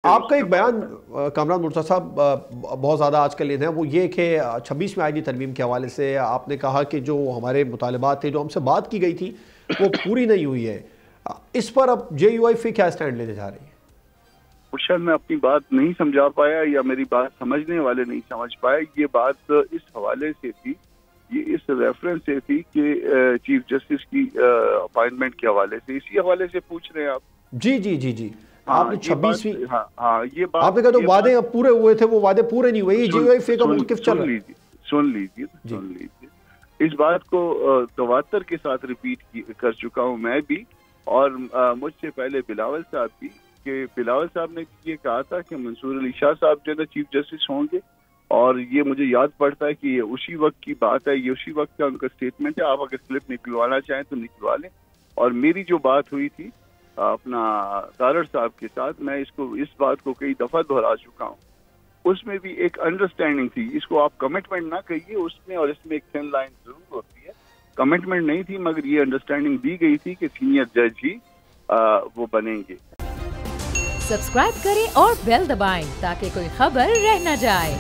آپ کا ایک بیان کامران مرتضیٰ صاحب بہت زیادہ آج کل ہے وہ یہ کہ 26ویں آئینی ترمیم کے حوالے سے آپ نے کہا کہ جو ہمارے مطالبات تھے جو ہم سے بات کی گئی تھی وہ پوری نہیں ہوئی ہے. اس پر اب جے یو آئی فی کیا سٹینڈ لینے جا رہی ہے؟ شاید میں اپنی بات نہیں سمجھا پایا یا میری بات سمجھنے والے نہیں سمجھ پائے. یہ بات اس حوالے سے تھی، یہ اس ریفرنس سے تھی کہ چیف جسٹس کی اپائنٹمنٹ کے حوالے سے، اسی حوالے سے پوچھ رہے ہیں آپ؟ جی آپ نے 26ویں یہ بات آپ نے کہا تو وعدے اب پورے ہوئے تھے، وہ وعدے پورے نہیں ہوئے. یہ جے یو آئی فی کا موقف چل رہا ہے. سن لیجیے اس بات کو تواتر کے ساتھ ریپیٹ کر چکا ہوں میں بھی، اور مجھ سے پہلے بلاول صاحب بھی، کہ بلاول صاحب نے یہ کہا تھا کہ منصور علی شاہ صاحب جو ہے چیف جسٹس ہوں گے، اور یہ مجھے یاد پڑتا ہے کہ یہ اسی وقت کی بات ہے، یہ اسی وقت کا ان کا اسٹیٹمنٹ ہے. آپ اگر سلپ نکلوانا چاہیں تو نکلوا لیں. اور میری جو بات ہوئی تھی اپنا تارڑ صاحب کے ساتھ، میں اس بات کو کئی دفعہ دہرا چکا ہوں. اس میں بھی ایک انڈرسٹینڈنگ تھی، اس کو آپ کمٹمنٹ نہ کہیے، اس میں اور اس میں ایک تھن لائن ضرور ہوتی ہے. کمٹمنٹ نہیں تھی مگر یہ انڈرسٹینڈنگ دی گئی تھی کہ سینئر جج ہی وہ بنیں گے. سبسکرائب کریں اور بیل دبائیں تاکہ کوئی خبر رہ نہ جائے.